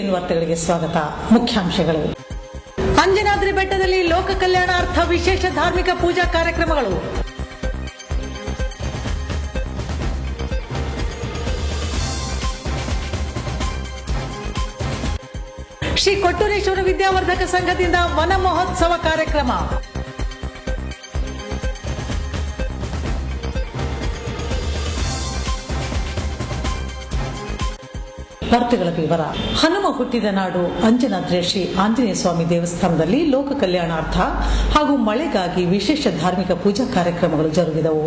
TV ವಾರ್ತೆಗಳಿಗೆ ಸ್ವಾಗತ. ಮುಖ್ಯಾಂಶಗಳು: ಅಂಜನಾದ್ರಿ ಬೆಟ್ಟದಲ್ಲಿ ಲೋಕ ಕಲ್ಯಾಣಾರ್ಥ ವಿಶೇಷ ಧಾರ್ಮಿಕ ಪೂಜಾ ಕಾರ್ಯಕ್ರಮಗಳು. ಶ್ರೀ ಕೊಟ್ಟೂರೇಶ್ವರ ವಿದ್ಯಾವರ್ಧಕ ಸಂಘದಿಂದ ವನ ಮಹೋತ್ಸವ ಕಾರ್ಯಕ್ರಮ. ವಾರ್ತೆಗಳ ವಿವರ. ಹನುಮ ಹುಟ್ಟಿದ ನಾಡು ಅಂಜನಾದ್ರಿ ಶ್ರೀ ಆಂಜನೇಯ ಸ್ವಾಮಿ ದೇವಸ್ಥಾನದಲ್ಲಿ ಲೋಕ ಕಲ್ಯಾಣಾರ್ಥ ಹಾಗೂ ಮಳೆಗಾಗಿ ವಿಶೇಷ ಧಾರ್ಮಿಕ ಪೂಜಾ ಕಾರ್ಯಕ್ರಮಗಳು ಜರುಗಿದವು.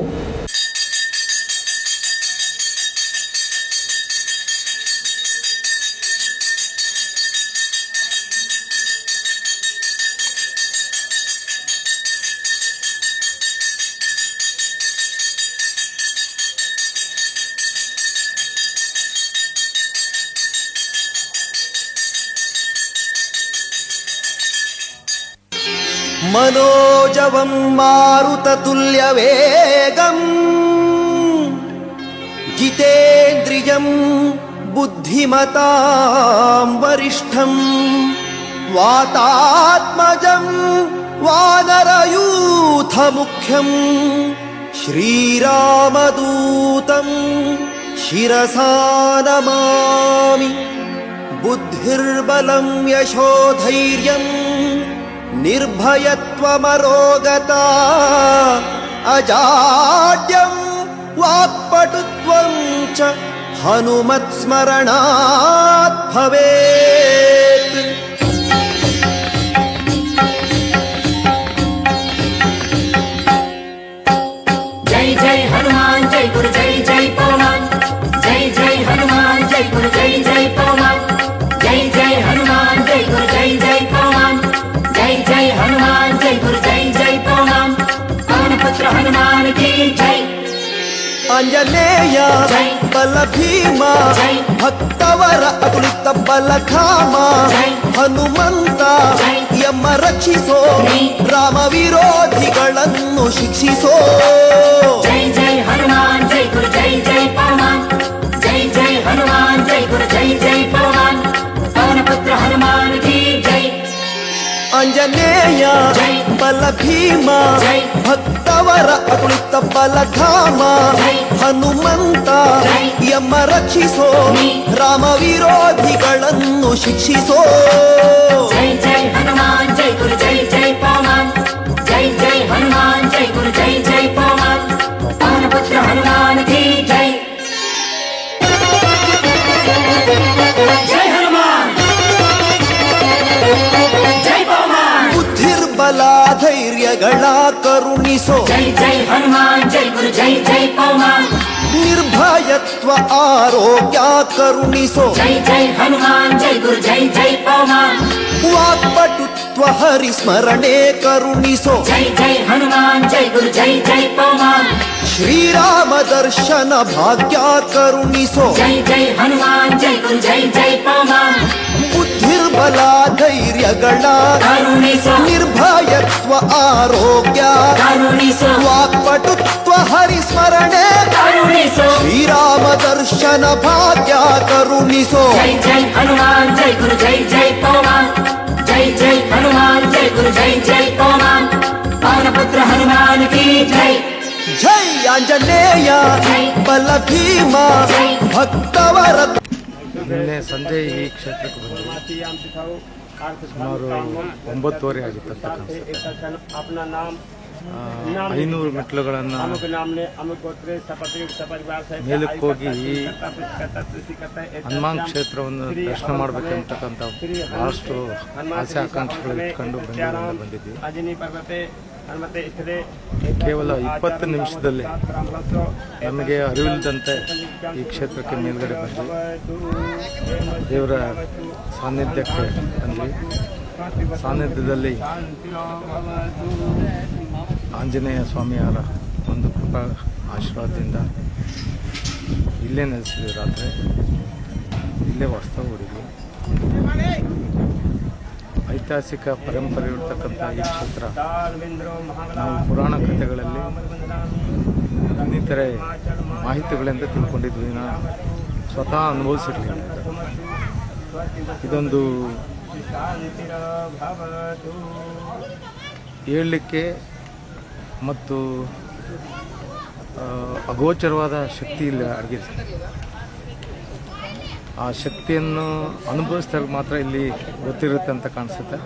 मनोजवं मारुततुल्यवेगं जितेन्द्रियं बुद्धिमतां वरिष्ठं वातात्मजं वानरयूथमुख्यं श्रीरामदूतं शिरसा नमामि. बुद्धिर्बलं यशोधैर्यं निर्भयत्वमरोगता अजाड्यं वाक्पटुत्वं च हनुमत्स्मरणात् भवेत्. जय जय हनुमान जय गुरु जय जय पवन. जय जय हनुमान जय गुरु जय जय पवन. जय जय हनुमान जय गुरु जय जय पवन. जय जय हनुमान जय गुरु जय जय पवन. पवन पुत्र हनुमान की जय. आंजनेय बल भीमा भक्तवर अतुलित बलधाम ಹನುಮಂತ ಯಮ ರಕ್ಷಿಸೋ ರಾಮ ವಿರೋಧಿಗಳನ್ನು ಶಿಕ್ಷಿಸೋ. जय जय हनुमान जय गुरु जय जय पवन. जय जय हनुमान जय गुरु जय जय पवन. पवन पुत्र हनुमान की जय. ಆಂಜನೇಯ ಬಲ ಭೀಮ ಭಕ್ತವರ ಅತುಲಿತ ಬಲಧಾಮ ಹನುಮಂತ ಯಮ ರಕ್ಷಿಸೋ ರಾಮ ವಿರೋಧಿಗಳನ್ನು ಶಿಕ್ಷಿಸೋ. जय जय हनुमान जय गुरु जय जय पवन. जय जय हनुमान जय गुरु जय जय पवन. पवन पुत्र हनुमान की जय. जय हनुमान जय पवन. ಬುದ್ಧಿರ್ಬಲ ಧೈರ್ಯಗಳ ಕರುಣಿಸೋ. जय जय हनुमान जय गुरु जय जय पवन. ನಿರ್ಭಯತ್ವ ಆರೋಗ್ಯ ಕರುಣಿಸೋ. जय जय हनुमान जय गुरु जय जय पवन. ವಾಕ್ಪಟುತ್ವ ಹರಿಸ್ಮರಣೆ ಕರುಣಿಸೋ. जय जय हनुमान जय गुरु जय जय पवन. ಶ್ರೀರಾಮ ದರ್ಶನ ಭಾಗ್ಯ ಕರುಣಿಸೋ. जय जय हनुमान जय गुरु जय जय पवन. ಬುದ್ಧಿರ್ಬಲ ಧೈರ್ಯಗಳ ಕರುಣಿಸೋ. ನಿರ್ಭಯತ್ವ ಆರೋಗ್ಯ ಕರುಣಿಸೋ. ವಾಕ್ಪಟುತ್ವ ಹರಿಸ್ಮರಣೆ ಕರುಣಿಸೋ. ಶ್ರೀರಾಮ ದರ್ಶನ ಭಾಗ್ಯ ಕರುಣಿಸೋ. जय जय हनुमान जय गुरु जय जय पवन. जय जय हनुमान जय गुरु जय जय पवन. पवन पुत्र हनुमान की जय. ಜೈ ಆಂಜನೇಯ ಬಲ ಭೀಮ ಭಕ್ತವರ. ನಿನ್ನೆ ಸಂಜೆ ಈ ಕ್ಷೇತ್ರಕ್ಕೆ ಬಂದು ಸುಮಾರು 9:30 ಆಗಿತ್ತು. 500 ಮೆಟ್ಲುಗಳನ್ನು ಮೇಲಕ್ಕೆ ಹೋಗಿ ಈ ಹನುಮಾನ್ ಕ್ಷೇತ್ರವನ್ನು ದರ್ಶನ ಮಾಡಬೇಕಂತಕ್ಕಂಥ ಬಹಳಷ್ಟು ಆಸೆ ಆಕಾಂಕ್ಷೆಗಳು ಇಟ್ಕೊಂಡು ಬೆಂಗಳೂರಿಂದ ಬಂದಿದ್ವಿ. ಕೇವಲ 20 ನಿಮಿಷದಲ್ಲಿ ನಮಗೆ ಅರಿವಿಲ್ಲದಂತೆ ಈ ಕ್ಷೇತ್ರಕ್ಕೆ ಮೇಲ್ಗಡೆ ಬಂದು ದೇವರ ಸಾನ್ನಿಧ್ಯಕ್ಕೆ ಬಂದ್ವಿ. ಸಾನ್ನಿಧ್ಯದಲ್ಲಿ ಆಂಜನೇಯ ಸ್ವಾಮಿಯವರ ಒಂದು ಕೃಪಾ ಆಶೀರ್ವಾದದಿಂದ ಇಲ್ಲೇ ನೆಲೆಸಿದ್ವಿ. ರಾತ್ರಿ ಇಲ್ಲೇ ವಾಸ್ತವ ಹೂಡಿದ್ವಿ. ಐತಿಹಾಸಿಕ ಪರಂಪರೆ ಇರತಕ್ಕಂಥ ಈ ಕ್ಷೇತ್ರ ನಾವು ಪುರಾಣ ಕಥೆಗಳಲ್ಲಿ ಇನ್ನಿತರೆ ಮಾಹಿತಿಗಳಿಂದ ತಿಳ್ಕೊಂಡಿದ್ವಿ. ನಾವು ಸ್ವತಃ ಅನುಭವಿಸಿರಲಿಲ್ಲ. ಇದೊಂದು ಹೇಳಲಿಕ್ಕೆ ಮತ್ತು ಅಗೋಚರವಾದ ಶಕ್ತಿ ಇಲ್ಲಿ ಅಡಗಿದೆ. ಆ ಶಕ್ತಿಯನ್ನು ಅನುಭವಿಸಿದಾಗ ಮಾತ್ರ ಇಲ್ಲಿ ಗೊತ್ತಿರುತ್ತೆ ಅಂತ ಕಾಣಿಸುತ್ತೆ.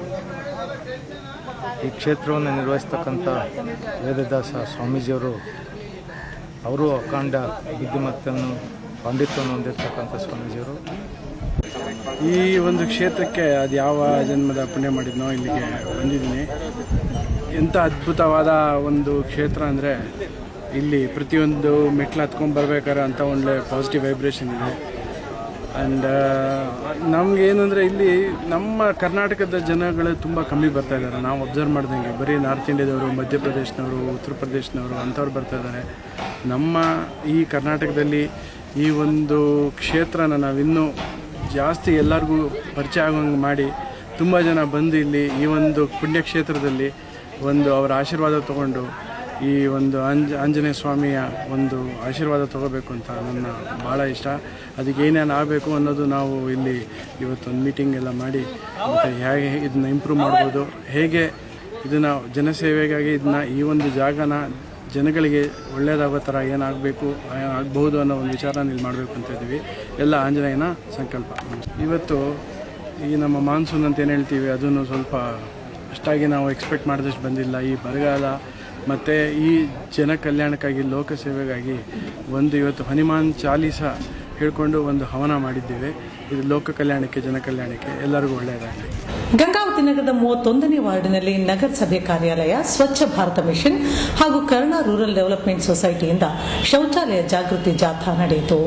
ಈ ಕ್ಷೇತ್ರವನ್ನು ನಿರ್ವಹಿಸ್ತಕ್ಕಂಥ ವೇದದಾಸ ಸ್ವಾಮೀಜಿಯವರು ಅವರು ಅಖಂಡ ಬುದ್ಧಿಮತ್ತೆಯನ್ನು ಪಾಂಡಿತ್ಯವನ್ನು ಹೊಂದಿರತಕ್ಕಂಥ ಸ್ವಾಮೀಜಿಯವರು ಈ ಒಂದು ಕ್ಷೇತ್ರಕ್ಕೆ ಅದು ಯಾವ ಜನ್ಮದ ಪುಣ್ಯ ಮಾಡಿದ್ನೋ ಇಲ್ಲಿಗೆ ಬಂದಿದ್ದೀನಿ. ಎಂಥ ಅದ್ಭುತವಾದ ಒಂದು ಕ್ಷೇತ್ರ ಅಂದರೆ ಇಲ್ಲಿ ಪ್ರತಿಯೊಂದು ಮೆಟ್ಲು ಹತ್ಕೊಂಡು ಬರ್ಬೇಕಾದ್ರೆ ಅಂತ ಒಳ್ಳೆ ಪಾಸಿಟಿವ್ ವೈಬ್ರೇಷನ್ ಇದೆ. ಆ್ಯಂಡ್ ನಮಗೇನೆಂದರೆ ಇಲ್ಲಿ ನಮ್ಮ ಕರ್ನಾಟಕದ ಜನಗಳು ತುಂಬ ಕಮ್ಮಿ ಬರ್ತಾ ಇದ್ದಾರೆ. ನಾವು ಅಬ್ಸರ್ವ್ ಮಾಡ್ದಂಗೆ ಬರೀ ನಾರ್ತ್ ಇಂಡಿಯಾದವರು, ಮಧ್ಯಪ್ರದೇಶನವರು, ಉತ್ತರ ಪ್ರದೇಶನವರು ಅಂಥವ್ರು ಬರ್ತಾ ಇದ್ದಾರೆ. ನಮ್ಮ ಈ ಕರ್ನಾಟಕದಲ್ಲಿ ಈ ಒಂದು ಕ್ಷೇತ್ರನ ನಾವಿನ್ನೂ ಜಾಸ್ತಿ ಎಲ್ಲರಿಗೂ ಪರಿಚಯ ಆಗೋಂಗೆ ಮಾಡಿ ತುಂಬ ಜನ ಬಂದು ಇಲ್ಲಿ ಈ ಒಂದು ಪುಣ್ಯಕ್ಷೇತ್ರದಲ್ಲಿ ಒಂದು ಅವರ ಆಶೀರ್ವಾದ ತಗೊಂಡು ಈ ಒಂದು ಆಂಜನೇಯ ಸ್ವಾಮಿಯ ಒಂದು ಆಶೀರ್ವಾದ ತಗೋಬೇಕು ಅಂತ ನನ್ನ ಭಾಳ ಇಷ್ಟ. ಅದಕ್ಕೆ ಏನೇನು ಆಗಬೇಕು ಅನ್ನೋದು ನಾವು ಇಲ್ಲಿ ಇವತ್ತೊಂದು ಮೀಟಿಂಗ್ ಎಲ್ಲ ಮಾಡಿ ಮತ್ತು ಹೇಗೆ ಇದನ್ನ ಇಂಪ್ರೂವ್ ಮಾಡ್ಬೋದು, ಹೇಗೆ ಇದನ್ನು ಜನಸೇವೆಗಾಗಿ ಇದನ್ನ ಈ ಒಂದು ಜಾಗನ ಜನಗಳಿಗೆ ಒಳ್ಳೆಯದಾಗೋ ಥರ ಏನಾಗಬೇಕು ಆಗಬಹುದು ಅನ್ನೋ ಒಂದು ವಿಚಾರನ ಇಲ್ಲಿ ಮಾಡಬೇಕು ಅಂತ ಇದ್ದೀವಿ. ಎಲ್ಲ ಆಂಜನೇಯನ ಸಂಕಲ್ಪ. ಇವತ್ತು ಈ ನಮ್ಮ ಮಾನ್ಸೂನ್ ಅಂತ ಏನು ಹೇಳ್ತೀವಿ ಅದನ್ನು ಸ್ವಲ್ಪ ಅಷ್ಟಾಗಿ ನಾವು ಎಕ್ಸ್ಪೆಕ್ಟ್ ಮಾಡಿದಷ್ಟು ಬಂದಿಲ್ಲ. ಈ ಬರಗಾಲ ಮತ್ತು ಈ ಜನ ಕಲ್ಯಾಣಕ್ಕಾಗಿ, ಲೋಕ ಸೇವೆಗಾಗಿ ಒಂದು ಇವತ್ತು ಹನುಮಾನ್ ಚಾಲೀಸ ಹೇಳ್ಕೊಂಡು ಒಂದು ಹವನ ಮಾಡಿದ್ದೇವೆ. ಇದು ಲೋಕ ಕಲ್ಯಾಣಕ್ಕೆ, ಜನ ಕಲ್ಯಾಣಕ್ಕೆ ಎಲ್ಲರಿಗೂ ಒಳ್ಳೆಯದಾಗಲಿ. ಗಂಗಾವತಿ ನಗರದ 31ನೇ ವಾರ್ಡಿನಲ್ಲಿ ನಗರಸಭೆ ಕಾರ್ಯಾಲಯ, ಸ್ವಚ್ಛ ಭಾರತ ಮಿಷನ್ ಹಾಗೂ ಕರ್ಣ ರೂರಲ್ ಡೆವಲಪ್ಮೆಂಟ್ ಸೊಸೈಟಿಯಿಂದ ಶೌಚಾಲಯ ಜಾಗೃತಿ ಜಾಥಾ ನಡೆಯಿತು.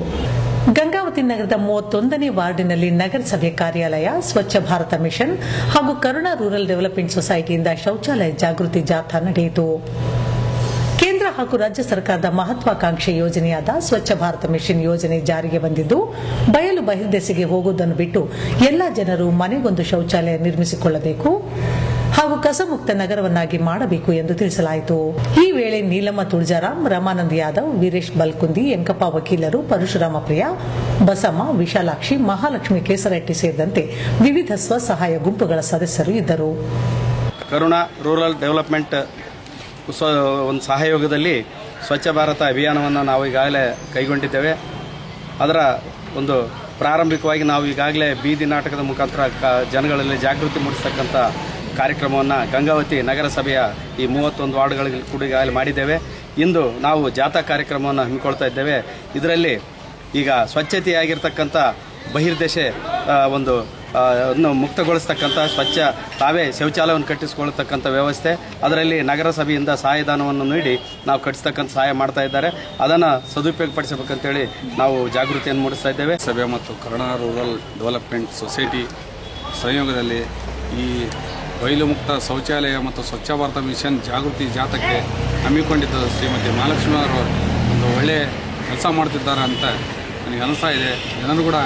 ಗಂಗಾವತಿ ನಗರದ 31ನೇ ವಾರ್ಡಿನಲ್ಲಿ ನಗರಸಭೆ ಕಾರ್ಯಾಲಯ, ಸ್ವಚ್ಛ ಭಾರತ ಮಿಷನ್ ಹಾಗೂ ಕರುಣಾ ರೂರಲ್ ಡೆವಲಪ್ಮೆಂಟ್ ಸೊಸೈಟಿಯಿಂದ ಶೌಚಾಲಯ ಜಾಗೃತಿ ಜಾಥಾ ನಡೆಯಿತು. ಕೇಂದ್ರ ಹಾಗೂ ರಾಜ್ಯ ಸರ್ಕಾರದ ಮಹತ್ವಾಕಾಂಕ್ಷಿ ಯೋಜನೆಯಾದ ಸ್ವಚ್ಛ ಭಾರತ ಮಿಷನ್ ಯೋಜನೆ ಜಾರಿಗೆ ಬಂದಿದ್ದು, ಬಯಲು ಬಹಿರ್ದೆಸೆಗೆ ಹೋಗುವುದನ್ನು ಬಿಟ್ಟು ಎಲ್ಲಾ ಜನರು ಮನೆಗೊಂದು ಶೌಚಾಲಯ ನಿರ್ಮಿಸಿಕೊಳ್ಳಬೇಕು ಹಾಗೂ ಕಸಮುಕ್ತ ನಗರವನ್ನಾಗಿ ಮಾಡಬೇಕು ಎಂದು ತಿಳಿಸಲಾಯಿತು. ಈ ವೇಳೆ ನೀಲಮ್ಮ ತುಳಜಾರಾಮ್, ರಮಾನಂದ್ ಯಾದವ್, ವೀರೇಶ್ ಬಲ್ಕುಂದಿ, ಎಂಕಪ್ಪ ವಕೀಲರು, ಪರಶುರಾಮ ಪ್ರಿಯ, ಬಸಮ್ಮ, ವಿಶಾಲಾಕ್ಷಿ, ಮಹಾಲಕ್ಷ್ಮಿ ಕೇಸರಟ್ಟಿ ಸೇರಿದಂತೆ ವಿವಿಧ ಸ್ವಸಹಾಯ ಗುಂಪುಗಳ ಸದಸ್ಯರು ಇದ್ದರು. ಕರುಣಾ ರೂರಲ್ ಡೆವಲಪ್ಮೆಂಟ್ ಒಂದು ಸಹಯೋಗದಲ್ಲಿ ಸ್ವಚ್ಛ ಭಾರತ ಅಭಿಯಾನವನ್ನು ನಾವು ಈಗಾಗಲೇ ಕೈಗೊಂಡಿದ್ದೇವೆ. ಅದರ ಒಂದು ಪ್ರಾರಂಭಿಕವಾಗಿ ನಾವು ಈಗಾಗಲೇ ಬೀದಿ ನಾಟಕದ ಮುಖಾಂತರ ಜನಗಳಲ್ಲಿ ಜಾಗೃತಿ ಮೂಡಿಸ್ತಕ್ಕಂಥ ಕಾರ್ಯಕ್ರಮವನ್ನು ಗಂಗಾವತಿ ನಗರಸಭೆಯ ಈ 31 ವಾರ್ಡ್ಗಳಲ್ಲಿ ಕೂಡ ಈಗಾಗಲೇ ಮಾಡಿದ್ದೇವೆ. ಇಂದು ನಾವು ಜಾಥಾ ಕಾರ್ಯಕ್ರಮವನ್ನು ಹಮ್ಮಿಕೊಳ್ತಾ ಇದ್ದೇವೆ. ಇದರಲ್ಲಿ ಈಗ ಸ್ವಚ್ಛತೆಯಾಗಿರ್ತಕ್ಕಂಥ ಬಹಿರ್ದೆಸೆ ಒಂದು ಮುಕ್ತಗೊಳಿಸ್ತಕ್ಕಂಥ ಸ್ವಚ್ಛ ತಾವೇ ಶೌಚಾಲಯವನ್ನು ಕಟ್ಟಿಸಿಕೊಳ್ಳತಕ್ಕಂಥ ವ್ಯವಸ್ಥೆ, ಅದರಲ್ಲಿ ನಗರಸಭೆಯಿಂದ ಸಹಾಯಧನವನ್ನು ನೀಡಿ ನಾವು ಕಟ್ಟಿಸ್ತಕ್ಕಂಥ ಸಹಾಯ ಮಾಡ್ತಾ ಇದ್ದಾರೆ. ಅದನ್ನು ಸದುಪಯೋಗಪಡಿಸಬೇಕಂತೇಳಿ ನಾವು ಜಾಗೃತಿಯನ್ನು ಮೂಡಿಸ್ತಾ ಇದ್ದೇವೆ. ಸಭೆ ಮತ್ತು ಕರುಣಾ ರೂರಲ್ ಡೆವಲಪ್ಮೆಂಟ್ ಸೊಸೈಟಿ ಸಂಯೋಗದಲ್ಲಿ ಈ ಬಯಲು ಮುಕ್ತ ಶೌಚಾಲಯ ಮತ್ತು ಸ್ವಚ್ಛ ಭಾರತ ಮಿಷನ್ ಜಾಗೃತಿ ಜಾಥಾಕ್ಕೆ ಹಮ್ಮಿಕೊಂಡಿದ್ದ ಶ್ರೀಮತಿ ಮಹಾಲಕ್ಷ್ಮಿ ಅವರು ಒಂದು ಒಳ್ಳೆಯ ಕೆಲಸ ಮಾಡ್ತಿದ್ದಾರೆ ಅಂತ ನನಗೆ ಅನಿಸ್ತಾ ಇದೆ. ಜನರು ಕೂಡ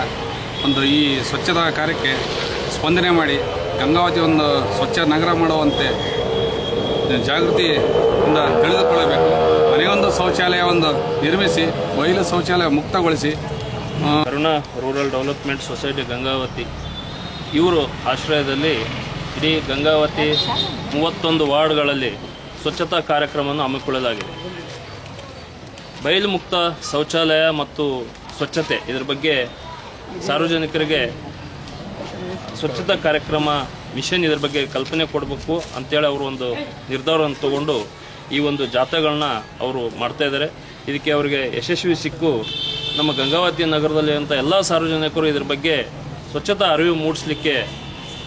ಒಂದು ಈ ಸ್ವಚ್ಛತಾ ಕಾರ್ಯಕ್ಕೆ ಸ್ಪಂದನೆ ಮಾಡಿ ಗಂಗಾವತಿ ಒಂದು ಸ್ವಚ್ಛ ನಗರ ಮಾಡುವಂತೆ ಜಾಗೃತಿಯಿಂದ ತಿಳಿದುಕೊಳ್ಳಬೇಕು. ಮನೆಯೊಂದು ಶೌಚಾಲಯ ಒಂದು ನಿರ್ಮಿಸಿ ಬಯಲು ಶೌಚಾಲಯ ಮುಕ್ತಗೊಳಿಸಿ ಕರುಣಾ ರೂರಲ್ ಡೆವಲಪ್ಮೆಂಟ್ ಸೊಸೈಟಿ ಗಂಗಾವತಿ ಇವರು ಆಶ್ರಯದಲ್ಲಿ ಇಡೀ ಗಂಗಾವತಿ 31 ವಾರ್ಡ್ಗಳಲ್ಲಿ ಸ್ವಚ್ಛತಾ ಕಾರ್ಯಕ್ರಮವನ್ನು ಹಮ್ಮಿಕೊಳ್ಳಲಾಗಿದೆ. ಬಯಲು ಮುಕ್ತ ಶೌಚಾಲಯ ಮತ್ತು ಸ್ವಚ್ಛತೆ ಇದರ ಬಗ್ಗೆ ಸಾರ್ವಜನಿಕರಿಗೆ ಸ್ವಚ್ಛತಾ ಕಾರ್ಯಕ್ರಮ ಮಿಷನ್ ಇದರ ಬಗ್ಗೆ ಕಲ್ಪನೆ ಕೊಡಬೇಕು ಅಂತೇಳಿ ಅವರು ಒಂದು ನಿರ್ಧಾರವನ್ನು ತಗೊಂಡು ಈ ಒಂದು ಜಾಥಾಗಳನ್ನ ಅವರು ಮಾಡ್ತಾ ಇದ್ದಾರೆ. ಇದಕ್ಕೆ ಅವರಿಗೆ ಯಶಸ್ವಿ ಸಿಕ್ಕು ನಮ್ಮ ಗಂಗಾವತಿ ನಗರದಲ್ಲಿ ಅಂತ ಎಲ್ಲ ಸಾರ್ವಜನಿಕರು ಇದರ ಬಗ್ಗೆ ಸ್ವಚ್ಛತಾ ಅರಿವು ಮೂಡಿಸಲಿಕ್ಕೆ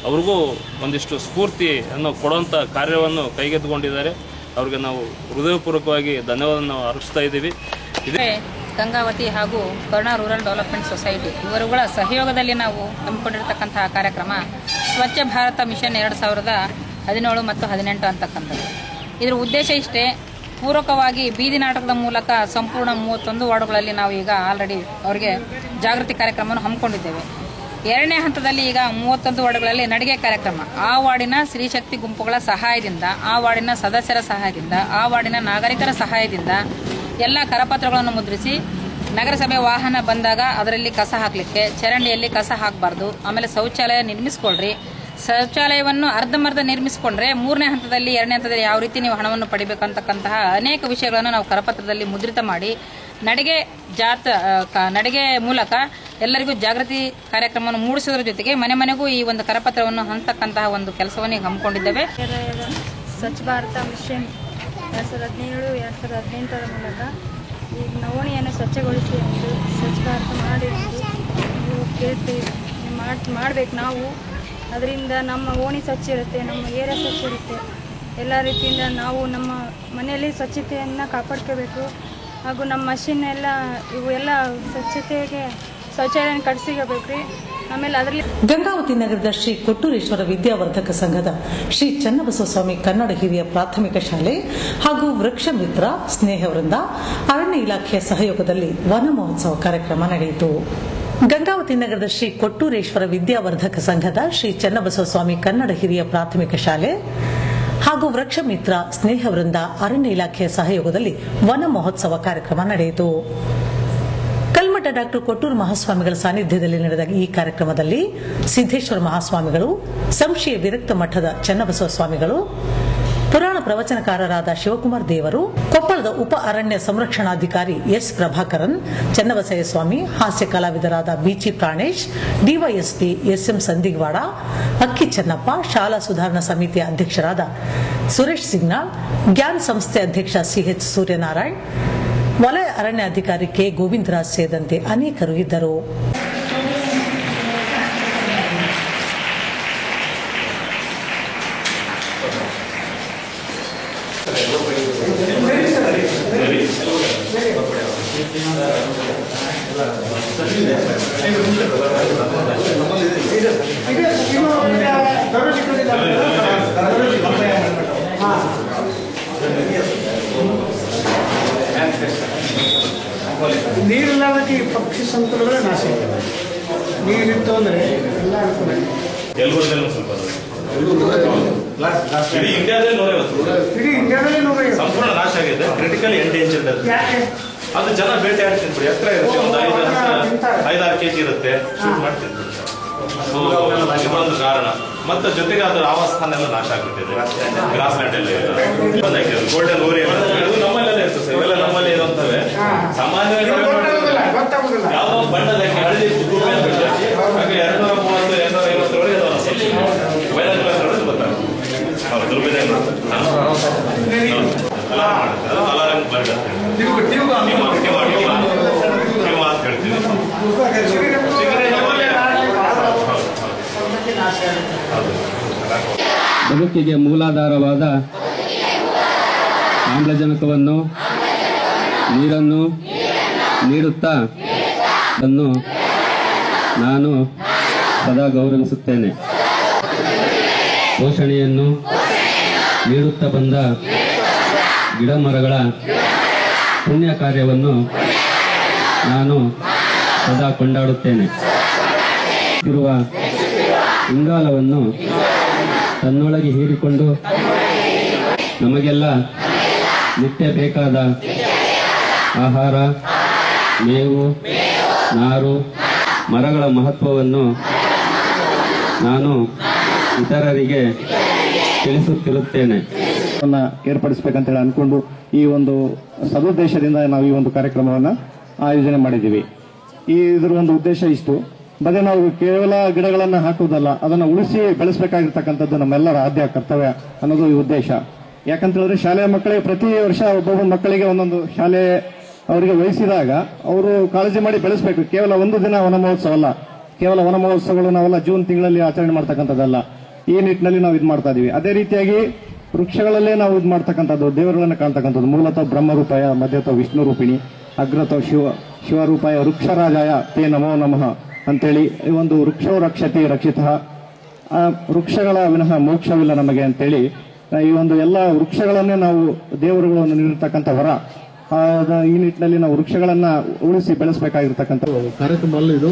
ಅವ್ರಿಗೂ ಒಂದಿಷ್ಟು ಸ್ಫೂರ್ತಿಯನ್ನು ಕೊಡುವಂಥ ಕಾರ್ಯವನ್ನು ಕೈಗೆತ್ತಿಕೊಂಡಿದ್ದಾರೆ. ಅವ್ರಿಗೆ ನಾವು ಹೃದಯಪೂರ್ವಕವಾಗಿ ಧನ್ಯವಾದವನ್ನು ಅರ್ಪಿಸ್ತಾ ಇದ್ದೀವಿ. ಇದೇ ಗಂಗಾವತಿ ಹಾಗೂ ಕರುಣಾ ರೂರಲ್ ಡೆವಲಪ್ಮೆಂಟ್ ಸೊಸೈಟಿ ಇವರುಗಳ ಸಹಯೋಗದಲ್ಲಿ ನಾವು ಹಮ್ಮಿಕೊಂಡಿರ್ತಕ್ಕಂತಹ ಕಾರ್ಯಕ್ರಮ ಸ್ವಚ್ಛ ಭಾರತ ಮಿಷನ್ 2017 ಮತ್ತು 18 ಅಂತಕ್ಕಂಥದ್ದು. ಇದರ ಉದ್ದೇಶ ಇಷ್ಟೇ, ಪೂರಕವಾಗಿ ಬೀದಿ ನಾಟಕದ ಮೂಲಕ ಸಂಪೂರ್ಣ 31 ವಾರ್ಡ್ಗಳಲ್ಲಿ ನಾವು ಈಗ ಆಲ್ರೆಡಿ ಅವರಿಗೆ ಜಾಗೃತಿ ಕಾರ್ಯಕ್ರಮವನ್ನು ಹಮ್ಮಿಕೊಂಡಿದ್ದೇವೆ. 2ನೇ ಹಂತದಲ್ಲಿ ಈಗ 31 ವಾರ್ಡ್ಗಳಲ್ಲಿ ನಡಿಗೆ ಕಾರ್ಯಕ್ರಮ, ಆ ವಾರ್ಡಿನ ಸ್ತ್ರೀಶಕ್ತಿ ಗುಂಪುಗಳ ಸಹಾಯದಿಂದ, ಆ ವಾರ್ಡಿನ ಸದಸ್ಯರ ಸಹಾಯದಿಂದ, ಆ ವಾರ್ಡಿನ ನಾಗರಿಕರ ಸಹಾಯದಿಂದ ಎಲ್ಲ ಕರಪತ್ರಗಳನ್ನು ಮುದ್ರಿಸಿ ನಗರಸಭೆ ವಾಹನ ಬಂದಾಗ ಅದರಲ್ಲಿ ಕಸ ಹಾಕಲಿಕ್ಕೆ ಚರಂಡಿಯಲ್ಲಿ ಕಸ ಹಾಕಬಾರ್ದು. ಆಮೇಲೆ ಶೌಚಾಲಯ ನಿರ್ಮಿಸ್ಕೊಳ್ರಿ. ಶೌಚಾಲಯವನ್ನು ಅರ್ಧಂಬರ್ಧ ನಿರ್ಮಿಸಿಕೊಂಡ್ರೆ 3ನೇ ಹಂತದಲ್ಲಿ 2ನೇ ಹಂತದಲ್ಲಿ ಯಾವ ರೀತಿ ನೀವು ಹಣವನ್ನು ಪಡಿಬೇಕಂತಕ್ಕಂತಹ ಅನೇಕ ವಿಷಯಗಳನ್ನು ನಾವು ಕರಪತ್ರದಲ್ಲಿ ಮುದ್ರಿತ ಮಾಡಿ ನಡಿಗೆ ಮೂಲಕ ಎಲ್ಲರಿಗೂ ಜಾಗೃತಿ ಕಾರ್ಯಕ್ರಮವನ್ನು ಮೂಡಿಸುವುದರ ಜೊತೆಗೆ ಮನೆ ಮನೆಗೂ ಈ ಒಂದು ಕರಪತ್ರವನ್ನು ಹಂಚತಕ್ಕಂತಹ ಒಂದು ಕೆಲಸವನ್ನು ಹಮ್ಮಿಕೊಂಡಿದ್ದೇವೆ. ಸ್ವಚ್ಛ ಭಾರತ ಮಿಷನ್ 2017-2018 ಮೂಲಕ ಈಗ ನವಣಿಯನ್ನು ಸ್ವಚ್ಛಗೊಳಿಸಿ ಎಂದು ಸ್ವಚ್ಛ ಭಾರತ ಮಾಡಿ ಎಂದು ನೀವು ಕೇಳ್ತೀವಿ. ಮಾಡಬೇಕು ನಾವು. ಅದರಿಂದ ನಮ್ಮ ಓಣಿ ಸ್ವಚ್ಛ ಇರುತ್ತೆ, ನಮ್ಮ ಏರಿಯಾ ಸ್ವಚ್ಛ ಇರುತ್ತೆ. ಎಲ್ಲ ರೀತಿಯಿಂದ ನಾವು ನಮ್ಮ ಮನೆಯಲ್ಲಿ ಸ್ವಚ್ಛತೆಯನ್ನು ಕಾಪಾಡ್ಕೋಬೇಕು. ಹಾಗೂ ನಮ್ಮ ಮಷಿನ್ ಎಲ್ಲ ಇವು ಎಲ್ಲ ಸ್ವಚ್ಛತೆಗೆ ಶೌಚಾಲಯ ಕಟ್ಸಿಗಬೇಕು ರೀ. ಆಮೇಲೆ ಅದರಲ್ಲಿ ಗಂಗಾವತಿ ನಗರದ ಶ್ರೀ ಕೊಟ್ಟೂರೇಶ್ವರ ವಿದ್ಯಾವರ್ಧಕ ಸಂಘದ ಶ್ರೀ ಚನ್ನಬಸವ ಸ್ವಾಮಿ ಕನ್ನಡ ಹಿರಿಯ ಪ್ರಾಥಮಿಕ ಶಾಲೆ ಹಾಗೂ ವೃಕ್ಷ ಮಿತ್ರ ಸ್ನೇಹವೃಂದ ಅರಣ್ಯ ಇಲಾಖೆಯ ಸಹಯೋಗದಲ್ಲಿ ವನ ಮಹೋತ್ಸವ ಕಾರ್ಯಕ್ರಮ ನಡೆಯಿತು. ಗಂಗಾವತಿ ನಗರದ ಶ್ರೀ ಕೊಟ್ಟೂರೇಶ್ವರ ವಿದ್ಯಾವರ್ಧಕ ಸಂಘದ ಶ್ರೀ ಚನ್ನಬಸವ ಸ್ವಾಮಿ ಕನ್ನಡ ಹಿರಿಯ ಪ್ರಾಥಮಿಕ ಶಾಲೆ ಹಾಗೂ ವೃಕ್ಷ ಮಿತ್ರ ಸ್ನೇಹವೃಂದ ಅರಣ್ಯ ಇಲಾಖೆಯ ಸಹಯೋಗದಲ್ಲಿ ವನ ಮಹೋತ್ಸವ ಕಾರ್ಯಕ್ರಮ ನಡೆಯಿತು. ಕಲ್ಮಠ ಡಾಕ್ಟರ್ ಕೊಟ್ಟೂರು ಮಹಾಸ್ವಾಮಿಗಳ ಸಾನ್ನಿಧ್ಯದಲ್ಲಿ ನಡೆದ ಈ ಕಾರ್ಯಕ್ರಮದಲ್ಲಿ ಸಿದ್ದೇಶ್ವರ ಮಹಾಸ್ವಾಮಿಗಳು, ಸಂಶಯ ವಿರಕ್ತ ಮಠದ ಚನ್ನಬಸವ ಸ್ವಾಮಿಗಳು, ಪುರಾಣ ಪ್ರವಚನಕಾರರಾದ ಶಿವಕುಮಾರ್ ದೇವರು, ಕೊಪ್ಪಳದ ಉಪ ಅರಣ್ಯ ಸಂರಕ್ಷಣಾಧಿಕಾರಿ ಎಸ್ ಪ್ರಭಾಕರನ್, ಚನ್ನಬಸಯ್ಯ ಸ್ವಾಮಿ, ಹಾಸ್ಯ ಕಲಾವಿದರಾದ ಬಿಚಿ ಪ್ರಾಣೇಶ್, ಡಿವೈಎಸ್ಪಿ ಎಸ್ಎಂ ಸಂದಿಗ್ವಾಡ, ಅಕ್ಕಿ ಚೆನ್ನಪ್ಪ, ಶಾಲಾ ಸುಧಾರಣಾ ಸಮಿತಿಯ ಅಧ್ಯಕ್ಷರಾದ ಸುರೇಶ್ ಸಿಗ್ನಾಳ್, ಜ್ಞಾನ ಸಂಸ್ಥೆ ಅಧ್ಯಕ್ಷ ಸಿಎಚ್ ಸೂರ್ಯನಾರಾಯಣ್, ವಲಯ ಅರಣ್ಯ ಅಧಿಕಾರಿ ಕೆ ಗೋವಿಂದರಾಜ್ ಸೇರಿದಂತೆ ಅನೇಕರು ಇದ್ದರು. ನೀರಿಲ್ಲದಕ್ಕೆ ಈ ಪಕ್ಷಿ ಸಂಕುಲಗಳೇ ನಾಶ ಆಗ್ತವೆ. ನೀರಿತ್ತು ಅಂದರೆ ಎಲ್ಲ ಇಡೀ ಇಂಡಿಯಾದಲ್ಲಿ 150 ಸಂಪೂರ್ಣ ನಾಶ ಆಗಿದೆ. ಕ್ರಿಟಿಕಲ್ ಎಂಡೇಂಜರ್ಡ್ ಅದು ಜನ ಬೇಟೆ ಆಡ್ತಿದ್ಬಿಡಿ. ಎತ್ತರ ಇರುತ್ತೆ, ಒಂದು 5-6 kg ಇರುತ್ತೆ, ಶೂಟ್ ಮಾಡ್ತಿದ್ಬಿಡಿ. ಇದೊಂದು ಕಾರಣ. ಮತ್ತೆ ಜೊತೆಗೆ ಅದರ ಆವಾಸಸ್ಥಾನ ಎಲ್ಲ ನಾಶ ಆಗ್ಬಿಟ್ಟಿದೆ. ಗ್ರಾಸ್ ಲ್ಯಾಂಡ್ ಎಲ್ಲ ಗೋಲ್ಡನ್ ಓರಿ ನಮ್ಮಲ್ಲೆಲ್ಲ ಇರ್ತದೆ. ಇವೆಲ್ಲ ನಮ್ಮಲ್ಲಿ ಇರುತ್ತವೆ. ಸಾಮಾನ್ಯವಾಗಿ ಯಾವುದೋ ಒಂದು ಬಣ್ಣದ ಹಳದಿ ಹಾಗೆ 230-250 ಒಳಗೆ ವೈರಸ್ ಗೊತ್ತಾಗುತ್ತೆ. ದುರ್ಬಿದ ಅಲಾರಂಗ್ ಬರ್ಡ್ ಅಂತ ಹೇಳ್ತೀವಿ. ಬದುಕಿಗೆ ಮೂಲಾಧಾರವಾದ ಆಮ್ಲಜನಕವನ್ನು, ನೀರನ್ನು ನೀಡುತ್ತಾ ಅದನ್ನು ನಾನು ಸದಾ ಗೌರವಿಸುತ್ತೇನೆ. ಪೋಷಣೆಯನ್ನು ನೀಡುತ್ತಾ ಬಂದ ಗಿಡ ಮರಗಳ ಪುಣ್ಯ ಕಾರ್ಯವನ್ನು ನಾನು ಸದಾ ಕೊಂಡಾಡುತ್ತೇನೆ. ಇರುವ ಇಂಗಾಲವನ್ನು ತನ್ನೊಳಗೆ ಹೀರಿಕೊಂಡು ನಮಗೆಲ್ಲ ನಿತ್ಯ ಬೇಕಾದ ಆಹಾರ, ಮೇವು, ನಾರು, ಮರಗಳ ಮಹತ್ವವನ್ನು ನಾನು ಇತರರಿಗೆ ತಿಳಿಸುತ್ತಿರುತ್ತೇನೆ. ಏರ್ಪಡಿಸಬೇಕಂತೇಳಿ ಅನ್ಕೊಂಡು ಈ ಒಂದು ಸದುದ್ದೇಶದಿಂದ ನಾವು ಈ ಒಂದು ಕಾರ್ಯಕ್ರಮವನ್ನು ಆಯೋಜನೆ ಮಾಡಿದ್ದೀವಿ. ಇದರ ಒಂದು ಉದ್ದೇಶ ಇಷ್ಟು. ಬರೀ ನಾವು ಕೇವಲ ಗಿಡಗಳನ್ನು ಹಾಕುವುದಲ್ಲ, ಅದನ್ನು ಉಳಿಸಿ ಬೆಳೆಸಬೇಕಾಗಿರ್ತಕ್ಕಂಥದ್ದು ನಮ್ಮೆಲ್ಲರ ಆದ್ಯ ಕರ್ತವ್ಯ ಅನ್ನೋದು ಈ ಉದ್ದೇಶ. ಯಾಕಂತ ಹೇಳಿದ್ರೆ ಶಾಲೆಯ ಮಕ್ಕಳಿಗೆ ಪ್ರತಿ ವರ್ಷ ಒಬ್ಬೊಬ್ಬ ಮಕ್ಕಳಿಗೆ ಒಂದೊಂದು ಶಾಲೆ ಅವರಿಗೆ ವಹಿಸಿದಾಗ ಅವರು ಕಾಳಜಿ ಮಾಡಿ ಬೆಳೆಸಬೇಕು. ಕೇವಲ ಒಂದು ದಿನ ವನ ಮಹೋತ್ಸವ ಅಲ್ಲ. ಕೇವಲ ವನ ಮಹೋತ್ಸವಗಳು ನಾವೆಲ್ಲ ಜೂನ್ ತಿಂಗಳಲ್ಲಿ ಆಚರಣೆ ಮಾಡ್ತಕ್ಕಂಥದ್ದಲ್ಲ. ಈ ನಿಟ್ಟಿನಲ್ಲಿ ನಾವು ಇದು ಮಾಡ್ತಾ ಇದೀವಿ. ಅದೇ ರೀತಿಯಾಗಿ ವೃಕ್ಷಗಳಲ್ಲೇ ನಾವು ಇದು ಮಾಡ್ತಕ್ಕಂಥದ್ದು, ದೇವರುಗಳನ್ನು ಕಾಣ್ತಕ್ಕಂಥದ್ದು. ಮೂಲತಃ ಬ್ರಹ್ಮರೂಪಾಯ, ಮಧ್ಯತಃ ವಿಷ್ಣು ರೂಪಿಣಿ, ಅಗ್ರತಃ ಶಿವರೂಪಾಯ, ವೃಕ್ಷರಾಜಾಯ ತೇ ನಮೋ ನಮಃ ಅಂತೇಳಿ ಈ ಒಂದು ವೃಕ್ಷೋ ರಕ್ಷತಿ ರಕ್ಷಿತ, ವೃಕ್ಷಗಳ ವಿನಃ ಮೋಕ್ಷವಿಲ್ಲ ನಮಗೆ ಅಂತೇಳಿ ಈ ಒಂದು ಎಲ್ಲ ವೃಕ್ಷಗಳನ್ನೇ ನಾವು ದೇವರುಗಳನ್ನು ನೀಡಿರ್ತಕ್ಕಂಥ ವರ. ಈ ನಿಟ್ಟಿನಲ್ಲಿ ನಾವು ವೃಕ್ಷಗಳನ್ನ ಉಳಿಸಿ ಬೆಳೆಸಬೇಕಾಗಿರ್ತಕ್ಕಂಥ ಕಾರ್ಯಕ್ರಮ ಅಲ್ಲ ಇದು.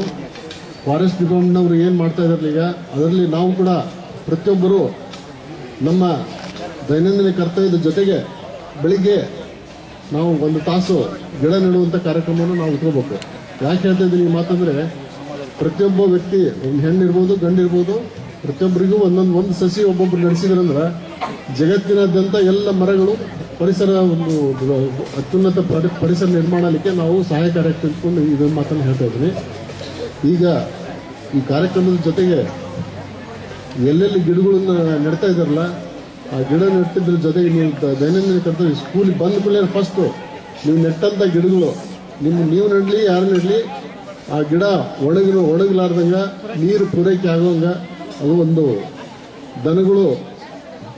ಫಾರೆಸ್ಟ್ ಡಿಪಾರ್ಟ್ಮೆಂಟ್ನವರು ಏನು ಮಾಡ್ತಾ ಇದಾರಲ್ಲ ಈಗ, ಅದರಲ್ಲಿ ನಾವು ಕೂಡ ಪ್ರತಿಯೊಬ್ಬರು ನಮ್ಮ ದೈನಂದಿನ ಕರ್ತವ್ಯದ ಜೊತೆಗೆ ಬೆಳಿಗ್ಗೆ ನಾವು 1 ತಾಸು ಗಿಡ ನೆಡುವಂಥ ಕಾರ್ಯಕ್ರಮವನ್ನು ನಾವು ಇಟ್ಕೋಬೇಕು. ಯಾಕೆ ಹೇಳ್ತಾ ಇದ್ದೀನಿ ಈ ಮಾತಂದರೆ, ಪ್ರತಿಯೊಬ್ಬ ವ್ಯಕ್ತಿ, ಒಂದು ಹೆಣ್ಣಿರ್ಬೋದು ಗಂಡಿರ್ಬೋದು, ಪ್ರತಿಯೊಬ್ಬರಿಗೂ ಒಂದು ಸಸಿ ಒಬ್ಬೊಬ್ರು ನಡೆಸಿದ್ರಂದ್ರೆ ಜಗತ್ತಿನಾದ್ಯಂತ ಎಲ್ಲ ಮರಗಳು ಪರಿಸರ ಒಂದು ಅತ್ಯುನ್ನತ ಪರಿಸರ ನಿರ್ಮಾಣಕ್ಕೆ ನಾವು ಸಹಾಯಕಾರಿ ತಿಳ್ಕೊಂಡು ಇದನ್ನು ಮಾತನ್ನು ಹೇಳ್ತಾ ಇದ್ದೀನಿ. ಈಗ ಈ ಕಾರ್ಯಕ್ರಮದ ಜೊತೆಗೆ ಎಲ್ಲೆಲ್ಲಿ ಗಿಡಗಳನ್ನ ನೆಡ್ತಾ ಇದ್ದಾರಲ್ಲ, ಆ ಗಿಡ ನೆಟ್ಟಿದ್ರ ಜೊತೆಗೆ ನೀವು ದೈನಂದಿನ ಕರ್ತವ್ಯ ಸ್ಕೂಲಿಗೆ ಬಂದ ಕೂಡಲೇ ಫಸ್ಟು ನೀವು ನೆಟ್ಟಂಥ ಗಿಡಗಳು ನೀವು ನೆಡಲಿ, ಯಾರು ನೆಡಲಿ, ಆ ಗಿಡ ಒಣಗಲಾರ್ದಂಗ ನೀರು ಪೂರೈಕೆ ಆಗೋಂಗ, ಅದು ಒಂದು ದನಗಳು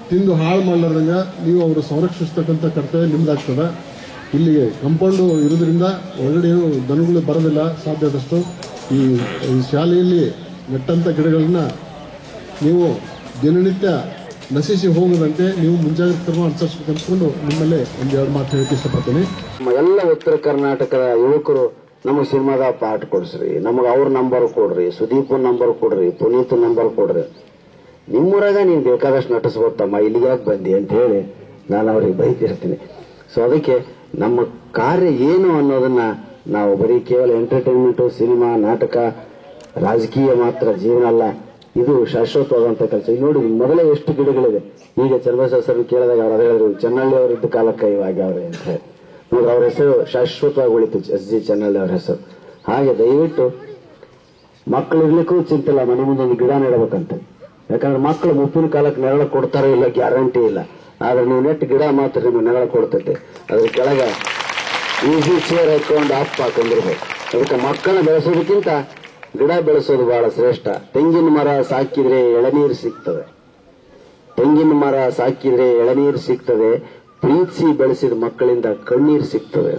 ತಿಂದು ಹಾಳು ಮಾಡಲಾರ್ದಂಗ ನೀವು ಅವರು ಸಂರಕ್ಷಿಸ್ತಕ್ಕಂಥ ಕರ್ತವ್ಯ ನಿಮ್ದಾಗ್ತದೆ. ಇಲ್ಲಿ ಕಂಪೌಂಡು ಇರೋದ್ರಿಂದ ಒಳಗಡೆ ಏನು ದನಗಳು ಬರೋದಿಲ್ಲ ಸಾಧ್ಯದಷ್ಟು. ಈ ಶಾಲೆಯಲ್ಲಿ ನೆಟ್ಟಂಥ ಗಿಡಗಳನ್ನ ನೀವು ದಿನನಿತ್ಯ ನಶಿಸಿ ಹೋಗದಂತೆ ನೀವು ಮುಂಜಾಗ್ರತೆ ಕ್ರಮ ಅನುಸರಿಸಬೇಕು ಅಂದ್ಕೊಂಡು ನಿಮ್ಮಲ್ಲೇ ಒಂದೆರಡು ಮಾತು ಹೇಳಕ್ಕೆ ಇಷ್ಟಪಡ್ತೀನಿ. ಎಲ್ಲ ಉತ್ತರ ಕರ್ನಾಟಕದ ಯುವಕರು ನಮಗೆ ಸಿನಿಮಾದ ಪಾಠ ಕೊಡಿಸ್ರಿ, ನಮಗೆ ಅವ್ರ ನಂಬರ್ ಕೊಡ್ರಿ, ಸುದೀಪ್ ನಂಬರ್ ಕೊಡ್ರಿ, ಪುನೀತ್ ನಂಬರ್ ಕೊಡ್ರಿ, ನಿಮ್ಮೂರಾಗ ನೀನು ಬೇಕಾದಷ್ಟು ನಟಿಸ್ಬೋದಮ್ಮ, ಇಲ್ಲಿಗೆ ಯಾಕೆ ಬಂದಿ ಅಂತ ಹೇಳಿ ನಾನು ಅವ್ರಿಗೆ ಬೈತಿರ್ತೀನಿ. ಸೊ ಅದಕ್ಕೆ ನಮ್ಮ ಕಾರ್ಯ ಏನು ಅನ್ನೋದನ್ನ ನಾವು ಬರೀ ಕೇವಲ ಎಂಟರ್ಟೈನ್ಮೆಂಟು, ಸಿನಿಮಾ, ನಾಟಕ, ರಾಜಕೀಯ ಮಾತ್ರ ಜೀವನ ಅಲ್ಲ, ಇದು ಶಾಶ್ವತವಾದಂಥ ಕೆಲಸ. ಈಗ ನೋಡಿ, ಮೊದಲೇ ಎಷ್ಟು ಗಿಡಗಳಿದೆ. ಈಗ ಚನ್ನಬಸವ ಸರ್ ಕೇಳಿದಾಗ ಅವ್ರು ಹೇಳಿದ್ರು, ಚೆನ್ನಳ್ಳಿ ಅವರಿದ್ದ ಕಾಲಕ್ಕೆ ಇವಾಗ ಅವ್ರೆ ಅಂತ ಹೇಳಿ ನೋಡ್ರಿ, ಅವ್ರ ಹೆಸರು ಶಾಶ್ವತವಾಗಿ ಉಳಿತು, ಎಸ್ ಜಿ ಚೆನ್ನಳ್ಳಿ ಅವ್ರ ಹೆಸರು. ಹಾಗೆ ದಯವಿಟ್ಟು ಮಕ್ಕಳು ಇರ್ಲಿಕ್ಕೂ ಚಿಂತಿಲ್ಲ, ಮನೆ ಮುಂದೆ ಒಂದು ಗಿಡ ನೆಡಬೇಕಂತ. ಯಾಕಂದ್ರೆ ಮಕ್ಕಳು ಮುಪ್ಪಿನ ಕಾಲಕ್ಕೆ ನೆರಳು ಕೊಡ್ತಾರೋ ಇಲ್ಲ ಗ್ಯಾರಂಟಿ ಇಲ್ಲ, ಆದ್ರೆ ನೀವು ನೆಟ್ಟು ಗಿಡ ಮಾತ್ರ ನಿಮಗೆ ನೆರಳು ಕೊಡ್ತೈತೆ. ಅದ್ರ ಕೆಳಗೆ ಈಸಿ ಚೇರ್ ಹಾಕೊಂಡು ಅಪ್ಪ ಹಾಕೊಂಡಿರ್ಬೇಕು. ಅದಕ್ಕೆ ಮಕ್ಕಳನ್ನ ಬೆಳೆಸೋದಕ್ಕಿಂತ ಗಿಡ ಬೆಳೆಸೋದು ಬಹಳ ಶ್ರೇಷ್ಠ. ತೆಂಗಿನ ಮರ ಸಾಕಿದ್ರೆ ಎಳನೀರು ಸಿಗ್ತದೆ, ತೆಂಗಿನ ಮರ ಸಾಕಿದ್ರೆ ಎಳನೀರು ಸಿಗ್ತದೆ, ಪ್ರೀತಿಸಿ ಬೆಳೆಸಿದ ಮಕ್ಕಳಿಂದ ಕಣ್ಣೀರು ಸಿಗ್ತದೆ.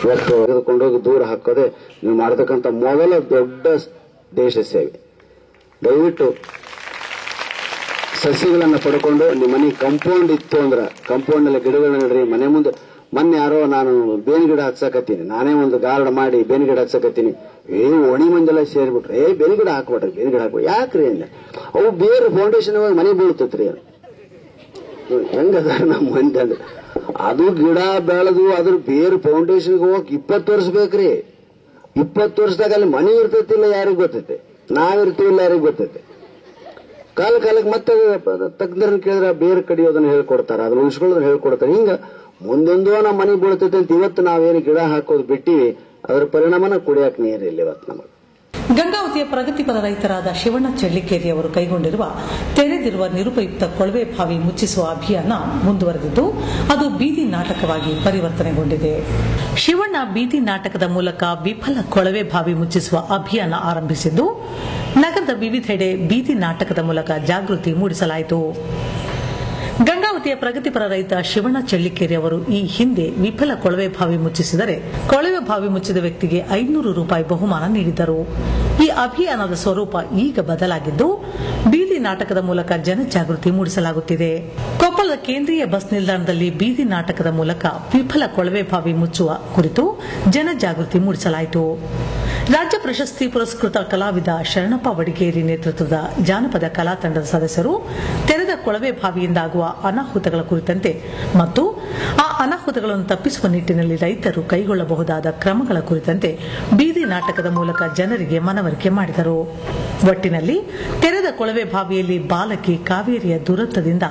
ಇವತ್ತು ತೆಗೆದುಕೊಂಡೋಗಿ ದೂರ ಹಾಕೋದೆ ನೀವು ಮಾಡತಕ್ಕಂಥ ಮೊದಲ ದೊಡ್ಡ ದೇಶ ಸೇವೆ. ದಯವಿಟ್ಟು ಸಸಿಗಳನ್ನ ಪಡ್ಕೊಂಡು ನಿಮ್ಮ ಮನೆ ಕಂಪೌಂಡ್ ಇತ್ತು ಅಂದ್ರೆ ಕಂಪೌಂಡ್ ನಲ್ಲಿ ಗಿಡಗಳನ್ನ ನೆಡ್ರಿ. ಮನೆ ಮುಂದೆ ಮೊನ್ನೆ ಯಾರೋ ನಾನು ಬೇವಿನ ಗಿಡ ಹಚ್ಚಾಕತ್ತೀನಿ, ನಾನೇ ಒಂದು ಗಾರ್ಡ್ ಮಾಡಿ ಬೇವಿನ ಗಿಡ ಹಚ್ಚಾಕತ್ತೀನಿ. ಒಣಿ ಮಂದೆಲ್ಲ ಸೇರಿಬಿಟ್ರೆ ಬೇವಿನ ಗಿಡ ಹಾಕ್ಬಿಟ್ರಿ, ಬೇವಿನ ಗಿಡ ಹಾಕ್ಬಿಟ್ರಿ. ಯಾಕ್ರಿ ಅಂದೆ, ಅವು ಬೇರೆ ಫೌಂಡೇಶನ್ ಮನೆ ಬೀಳ್ತೈತ್ರಿ. ಹೆಂಗದ ನಮ್ಮ ಮಂದಿ ಅಂದ್ರೆ, ಅದು ಗಿಡ ಬೆಳೆದು ಅದ್ರ ಬೇರೆ ಫೌಂಡೇಶನ್ಗೆ ಹೋಗಕ್ 20 ವರ್ಷ ಬೇಕ್ರಿ. 20 ವರ್ಷದಾಗ ಅಲ್ಲಿ ಮನೆ ಇರ್ತೈತಿಲ್ಲ ಯಾರಿಗ್ ಗೊತ್ತೈತೆ, ನಾವಿರ್ತೀವಿಲ್ಲ ಯಾರಿಗ್ ಗೊತ್ತೈತೆ. ಕಾಲಕ್ಕೆ ಮತ್ತೆ ತಜ್ಞರನ್ನ ಕೇಳಿದ್ರೆ ಬೇರೆ ಕಡಿಯೋದನ್ನ ಹೇಳ್ಕೊಡ್ತಾರ, ಅದನ್ನ ಉಳಿಸ್ಕೊಳ್ಳೋದನ್ನ ಹೇಳ್ಕೊಡ್ತಾರೆ. ಹಿಂಗ ಮುಂದೊಂದು ನಮ್ಮ ಮನೆ ಬೀಳ್ತೈತೆ ಅಂತ ಇವತ್ತು ನಾವೇನು ಗಿಡ ಹಾಕೋದು ಬಿಟ್ಟಿವಿ, ಅದರ ಪರಿಣಾಮನ ಕುಡಿಯಕ್ ನೀರಿಲ್ಲ ಇವತ್ತು ನಮಗೆ. ಗಂಗಾವತಿಯ ಪ್ರಗತಿಪರ ರೈತರಾದ ಶಿವಣ್ಣ ಚಳ್ಳಿಕೇರಿ ಅವರು ಕೈಗೊಂಡಿರುವ ತೆರೆದಿರುವ ನಿರುಪಯುಕ್ತ ಕೊಳವೆ ಬಾವಿ ಮುಚ್ಚಿಸುವ ಅಭಿಯಾನ ಮುಂದುವರೆದಿದ್ದು ಅದು ಬೀದಿ ನಾಟಕವಾಗಿ ಪರಿವರ್ತನೆಗೊಂಡಿದೆ. ಶಿವಣ್ಣ ಬೀದಿ ನಾಟಕದ ಮೂಲಕ ವಿಫಲ ಕೊಳವೆ ಬಾವಿ ಮುಚ್ಚಿಸುವ ಅಭಿಯಾನ ಆರಂಭಿಸಿದ್ದು ನಗರದ ವಿವಿಧೆಡೆ ಬೀದಿ ನಾಟಕದ ಮೂಲಕ ಜಾಗೃತಿ ಮೂಡಿಸಲಾಯಿತು. ಗಂಗಾವತಿಯ ಪ್ರಗತಿಪರ ರೈತ ಶಿವಣ್ಣ ಚಳ್ಳಿಕೇರಿ ಅವರು ಈ ಹಿಂದೆ ವಿಫಲ ಕೊಳವೆ ಬಾವಿ ಮುಚ್ಚಿಸಿದರೆ ಕೊಳವೆ ಬಾವಿ ಮುಚ್ಚಿದ ವ್ಯಕ್ತಿಗೆ 500 ರೂಪಾಯಿ ಬಹುಮಾನ ನೀಡಿದ್ದರು. ಈ ಅಭಿಯಾನದ ಸ್ವರೂಪ ಈಗ ಬದಲಾಗಿದ್ದು ಬೀದಿ ನಾಟಕದ ಮೂಲಕ ಜನಜಾಗೃತಿ ಮೂಡಿಸಲಾಗುತ್ತಿದೆ. ಕೊಪ್ಪಳದ ಕೇಂದ್ರೀಯ ಬಸ್ ನಿಲ್ದಾಣದಲ್ಲಿ ಬೀದಿ ನಾಟಕದ ಮೂಲಕ ವಿಫಲ ಕೊಳವೆ ಬಾವಿ ಮುಚ್ಚುವ ಕುರಿತು ಜನಜಾಗೃತಿ ಮೂಡಿಸಲಾಯಿತು. ರಾಜ್ಯ ಪ್ರಶಸ್ತಿ ಪುರಸ್ಕೃತ ಕಲಾವಿದ ಶರಣಪ್ಪ ವಡಿಗೇರಿ ನೇತೃತ್ವದ ಜಾನಪದ ಕಲಾ ತಂಡದ ಸದಸ್ಯರು ತೆರೆದ ಕೊಳವೆ ಬಾವಿಯಿಂದಾಗುವ ಅನಾಹುತಗಳ ಕುರಿತಂತೆ ಮತ್ತು ಆ ಅನಾಹುತಗಳನ್ನು ತಪ್ಪಿಸುವ ನಿಟ್ಟಿನಲ್ಲಿ ರೈತರು ಕೈಗೊಳ್ಳಬಹುದಾದ ಕ್ರಮಗಳ ಕುರಿತಂತೆ ಬೀದಿ ನಾಟಕದ ಮೂಲಕ ಜನರಿಗೆ ಮನವರಿಕೆ ಮಾಡಿದರು. ಒಟ್ಟಿನಲ್ಲಿ ತೆರೆದ ಕೊಳವೆ ಬಾವಿಯಲ್ಲಿ ಬಾಲಕಿ ಕಾವೇರಿಯ ದುರಂತದಿಂದ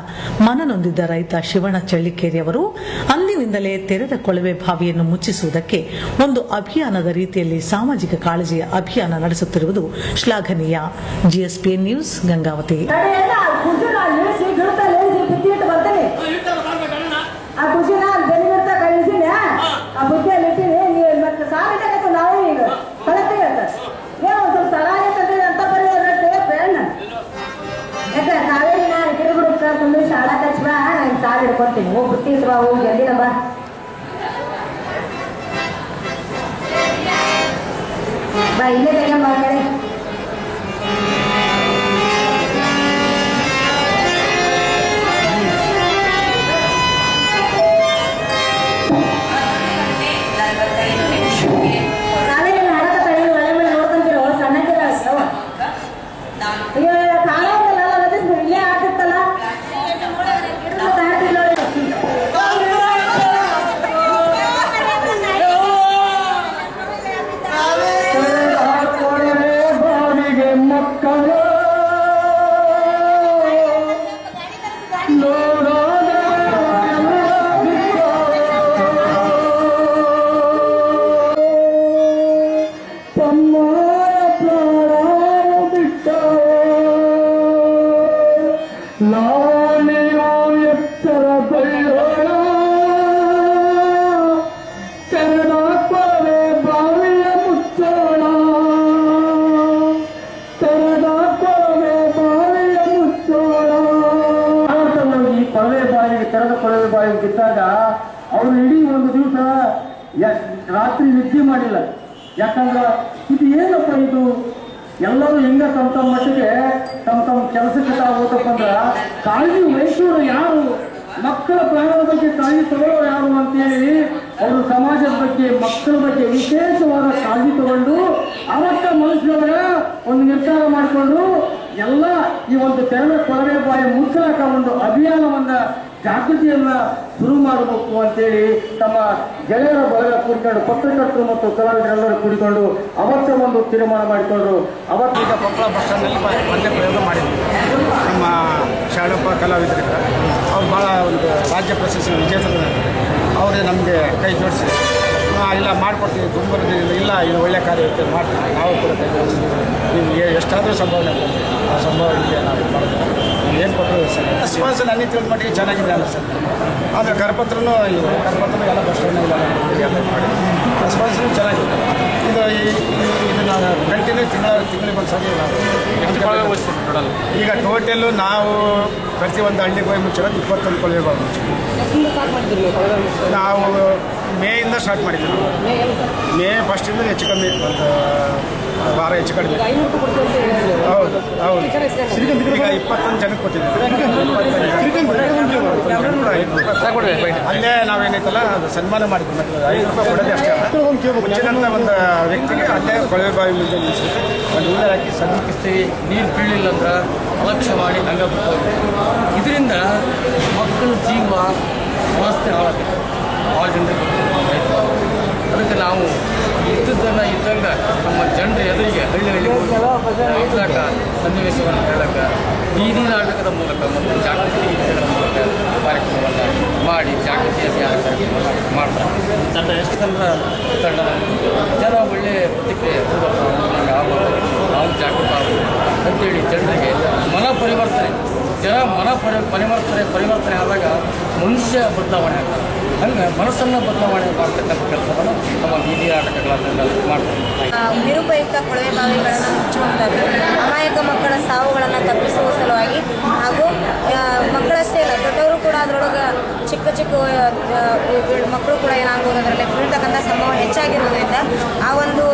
ಮನನೊಂದಿದ್ದ ರೈತ ಶಿವಣ್ಣ ಚಳ್ಳಿಕೇರಿ ಅವರು ಅಂದಿನಿಂದಲೇ ತೆರೆದ ಕೊಳವೆ ಬಾವಿಯನ್ನು ಮುಚ್ಚಿಸುವುದಕ್ಕೆ ಒಂದು ಅಭಿಯಾನದ ರೀತಿಯಲ್ಲಿ ಸಾಮಾಜಿಕ ಕಾಳಜಿಯ ಅಭಿಯಾನ ನಡೆಸುತ್ತಿರುವುದು ಶ್ಲಾಘನೀಯ. GSPN news, Gangavathi. ಶಾಲಾ ಕಚ್ ಬಾ, ನಾನು ಸಾಲ ಹಿಡ್ಕೊತೀನಿ, ಹೋಗಿ ಬಿಟ್ಟಿದ್ರು ಬಾ, ಹೋಗಿ ಜಲ್ದಿನ ಬಾ. ಬಾ ಇಲ್ಲೇ ತೆಗೆಂಬ ಕಡೆ. ಅಯ್ಯೋ ಕಾಲ ಇಲ್ಲೇ ಆಗ್ತಿತ್ತಲ್ಲ ಮಾಡಿದಾಗ ಅವರು ಇಡೀ ಒಂದು ದಿವಸ ರಾತ್ರಿ ನಿದ್ದೆ ಮಾಡಿಲ್ಲ. ಯಾಕಂದ್ರೆ ಇದು ಏನಪ್ಪ ಇದು, ಎಲ್ಲರೂ ಹೆಂಗ ತಮ್ಮ ಮಟ್ಟಿಗೆ ತಮ್ಮ ಕೆಲಸಕ್ಕೆ ಹೋಗಪ್ಪ ಅಂದ್ರ ಕಾಳಜಿ ವಹಿಸೋರು ಯಾರು, ಮಕ್ಕಳ ಪ್ರಾಣದ ಬಗ್ಗೆ ಕಾಳಜಿ ತಗೊಳ್ಳೋರು ಯಾರು ಅಂತೇಳಿ ಅವರು ಸಮಾಜದ ಬಗ್ಗೆ, ಮಕ್ಕಳ ಬಗ್ಗೆ ವಿಶೇಷವಾದ ಕಾಳಜಿ ತಗೊಂಡು ಅವತ್ತ ಮನಸ್ಸಿನೊಳಗ ಒಂದು ನಿರ್ಧಾರ ಮಾಡಿಕೊಂಡು ಎಲ್ಲ ಈ ಒಂದು ತೆರಳ ಕೊಳವೆ ಬಾಯಿ ಮುಚ್ಚಲಾಕ ಒಂದು ಅಭಿಯಾನವನ್ನ, ಜಾಗೃತಿಯನ್ನ ಶುರು ಮಾಡಬೇಕು ಅಂತೇಳಿ ತಮ್ಮ ಗೆಳೆಯರ ಬಳಗ ಕೂಡಿಕೊಂಡು, ಪತ್ರಕರ್ತರು ಮತ್ತು ಕಲಾವಿದರೆಲ್ಲರೂ ಕೂಡಿಕೊಂಡು ಅವತ್ತ ಒಂದು ತೀರ್ಮಾನ ಮಾಡಿಕೊಂಡ್ರು. ಅವತ್ತೀಗ ಕೊಪ್ಪಳ ಬಸ್ ಸ್ಟ್ಯಾಂಡ್ನಲ್ಲಿ ಒಂದೇ ಪ್ರಯೋಗ ಮಾಡಿದ್ವಿ ನಮ್ಮ ಶಾಣಪ್ಪ ಕಲಾವಿದರಿಂದ. ಅವ್ರು ಭಾಳ ಒಂದು ರಾಜ್ಯ ಪ್ರಶಸ್ತಿ ವಿಜೇತರು. ಅವರೇ ನಮಗೆ ಕೈ ಜೋಡಿಸಿ ಇಲ್ಲ ಮಾಡಿಕೊಡ್ತೀವಿ, ತುಂಬ ಇಲ್ಲ ಇದು ಒಳ್ಳೆ ಕಾರ್ಯ ಇರುತ್ತೆ ಮಾಡ್ತೀವಿ, ನಾವು ಕೂಡ ಕೈ ಜೋಡಿಸ್ತೀವಿ, ನಿಮಗೆ ಎಷ್ಟಾದರೂ ಸಂಭಾವನೆ ಕೊಡ್ತೀವಿ, ಆ ಸಂಭಾವನೆಗೆ ನಾವು ಮಾಡೋದು ಏನು ಕೊಟ್ಟರು ಸರ್. ರೆಸ್ಪಾನ್ಸ್ ನನಗೆ ತಿಳಿದ ಮಟ್ಟಿಗೆ ಚೆನ್ನಾಗಿದೆ ಅಲ್ಲ ಸರ್. ಆದರೆ ಕರಪತ್ರನೂ ಎಲ್ಲ ಬಸ್ ಸ್ಟ್ಯಾಂಡ್ನಾಗೆಲ್ಲ ಮಾಡಿ ರೆಸ್ಪಾನ್ಸು ಚೆನ್ನಾಗಿದೆ. ಇದು ನಾವು ಕಂಟಿನ್ಯೂ ತಿಂಗಳಿಗೆ ಒಂದು ಸರಿ ನಾವು ಈಗ ಟೋಟಲು ನಾವು ಪ್ರತಿ ಒಂದು ಹಳ್ಳಿಗೆ ಹೋಗಿ ಮುಚ್ಚಿರೋದು 21 ಕೊಳವೆ ಬಾವಿ ನಾವು ಮೇಯಿಂದ ಸ್ಟಾರ್ಟ್ ಮಾಡಿದ್ವಿ. ಮೇ ಫಸ್ಟಿಂದ ಹೆಚ್ಚು ಕಮ್ಮಿ ಒಂದು ವಾರ ಹೆಚ್ಚು ಕಡಿಮೆ. ಹೌದು ಹೌದು, ಈಗ 21 ಜನಕ್ಕೆ ಕೊಟ್ಟಿದ್ದೀವಿ. ಅಲ್ಲೇ ನಾವೇನೈತಲ್ಲ ಅದು ಸನ್ಮಾನ ಮಾಡಿದ್ವಿ. ₹5 ಕೊಡೋದೇ ಅಷ್ಟೇ ಅಲ್ಲ, ಮುಂಚಿನಂತ ಒಂದು ವ್ಯಕ್ತಿಗೆ ಅಲ್ಲೇ ಕೊಳವೆ ಬಾವಿ ಮುಂದೆ ನಿಲ್ಲಿಸಿ ಒಂದು ಉಳ್ಳೆ ಹಾಕಿ ಸದ್ದಿಸ್ತೀವಿ. ನೀರು ಬೀಳಿಲ್ಲ ಅಂದ್ರೆ ಅಲಕ್ಷ್ಯ ಮಾಡಿ ಹಂಗೆ ಬಿಟ್ಟು ಇದರಿಂದ ಮಕ್ಕಳ ಜೀವ ವ್ಯವಸ್ಥೆ ಹಾಳಾಗುತ್ತೆ. ಭಾಳ ಜನರಿಗೆ ಗೊತ್ತಿಲ್ಲ. ಅದಕ್ಕೆ ನಾವು ಇದ್ದದ್ದನ್ನು ಇದ್ದಂಗೆ ನಮ್ಮ ಜನರ ಎದುರಿಗೆ ಹಳ್ಳಿ ಇದ್ದಾಗ ಸನ್ನಿವೇಶವನ್ನು ಹೇಳಕ್ಕೆ ಬೀದಿ ನಾಟಕದ ಮೂಲಕ ಮತ್ತು ಜಾಗೃತಿ ಮೂಲಕ ಕಾರ್ಯಕ್ರಮವನ್ನು ಮಾಡಿ ಜಾಗೃತಿ ಅಭಿಯಾನ ಕಾರ್ಯಕ್ರಮವನ್ನು ಮಾಡ್ತಾರೆ. ಎಷ್ಟು ತಂಡ ಜನ ಒಳ್ಳೆಯ ಪ್ರತಿಕ್ರಿಯೆ ಆಗ್ಬೋದು, ನಾವು ಜಾಗೃತ ಆಗ್ಬೋದು ಅಂತೇಳಿ ಜನರಿಗೆ ಮನ ಪರಿವರ್ತನೆ, ಪರಿವರ್ತನೆ ಆದಾಗ ಮನುಷ್ಯ ಬದಲಾವಣೆ ಆಗ್ತದೆ. ಹಂಗೆ ಮನಸ್ಸನ್ನು ಬದಲಾವಣೆ ಮಾಡ್ತಕ್ಕಂಥ ಕೆಲಸವನ್ನು ನಮ್ಮ ಬೀದಿ ನಾಟಕಗಳನ್ನು ಮಾಡ್ತಾರೆ. ನಿರುಪಯುಕ್ತ ಕೊಳವೆ ಬಾವಿಗಳನ್ನು ಮುಚ್ಚುವಂಥದ್ದು, ಅಮಾಯಕ ಮಕ್ಕಳ ಸಾವುಗಳನ್ನು ತಪ್ಪಿಸುವ ಸಲುವಾಗಿ ಹಾಗೂ ಮಕ್ಕಳಷ್ಟೇ ಇಲ್ಲ ದೊಡ್ಡವರು ಕೂಡ ಅದರೊಳಗೆ ಚಿಕ್ಕ ಮಕ್ಕಳು ಕೂಡ ಏನಾಗ್ಬೋದು ಅದರಲ್ಲಿ ಬೀಳ್ತಕ್ಕಂಥ ಸಂಭವ ಹೆಚ್ಚಾಗಿರುವುದರಿಂದ ಆ ಒಂದು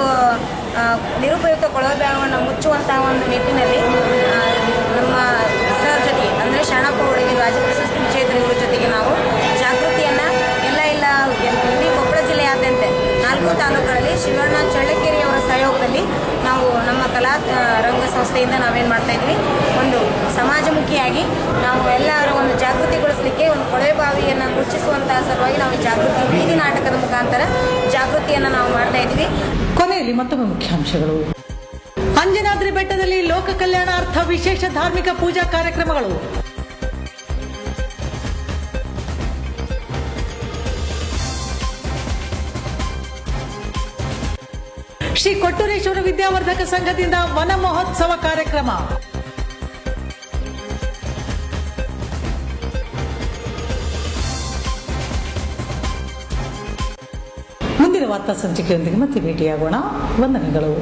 ನಿರುಪಯುಕ್ತ ಕೊಳವೆ ಬಾವಿಗಳನ್ನು ಮುಚ್ಚುವಂತಹ ಒಂದು ನಿಟ್ಟಿನಲ್ಲಿ ನಮ್ಮ ಸರ್ ಜೊತೆ ಅಂದರೆ ಶರಣಪ್ಪ ಅವರಿಗೆ ರಾಜ್ಯ ಪ್ರಶಸ್ತಿ ವಿಜೇತರಿಗಳ ಜೊತೆಗೆ ನಾವು ಜಾಗೃತಿಯನ್ನು ಇಡೀ ಕೊಪ್ಪಳ ಜಿಲ್ಲೆಯಾದ್ಯಂತ 4 ತಾಲೂಕುಗಳಲ್ಲಿ ಶಿವಣ್ಣ ಚಳ್ಳಕೆರೆ ಅವರ ಸಹಯೋಗದಲ್ಲಿ ನಾವು ನಮ್ಮ ಕಲಾ ರಂಗ ಸಂಸ್ಥೆಯಿಂದ ನಾವೇನು ಮಾಡ್ತಾ ಇದ್ವಿ, ಒಂದು ಸಮಾಜಮುಖಿಯಾಗಿ ನಾವು ಎಲ್ಲರ ಒಂದು ಜಾಗೃತಿಗೊಳಿಸಲಿಕ್ಕೆ ಒಂದು ಕೊಳವೆ ಬಾವಿಯನ್ನು ಮುಚ್ಚಿಸುವಂತಹ ಸಲುವಾಗಿ ನಾವು ಜಾಗೃತಿ ಬೀದಿ ನಾಟಕದ ಮುಖಾಂತರ ಜಾಗೃತಿಯನ್ನು ನಾವು ಮಾಡ್ತಾ ಇದ್ವಿ. ಕೊನೆಯಲ್ಲಿ ಮತ್ತೊಮ್ಮೆ ಮುಖ್ಯಾಂಶಗಳು. ಅಂಜನಾದ್ರಿ ಬೆಟ್ಟದಲ್ಲಿ ಲೋಕ ಕಲ್ಯಾಣಾರ್ಥ ವಿಶೇಷ ಧಾರ್ಮಿಕ ಪೂಜಾ ಕಾರ್ಯಕ್ರಮಗಳು. ಶ್ರೀ ಕೊಟ್ಟೂರೇಶ್ವರ ವಿದ್ಯಾವರ್ಧಕ ಸಂಘದಿಂದ ವನ ಮಹೋತ್ಸವ ಕಾರ್ಯಕ್ರಮ. ಮುಂದಿನ ವಾರ್ತಾ ಸಂಚಿಕೆಯೊಂದಿಗೆ ಮತ್ತೆ ಭೇಟಿಯಾಗೋಣ. ವಂದನೆಗಳು.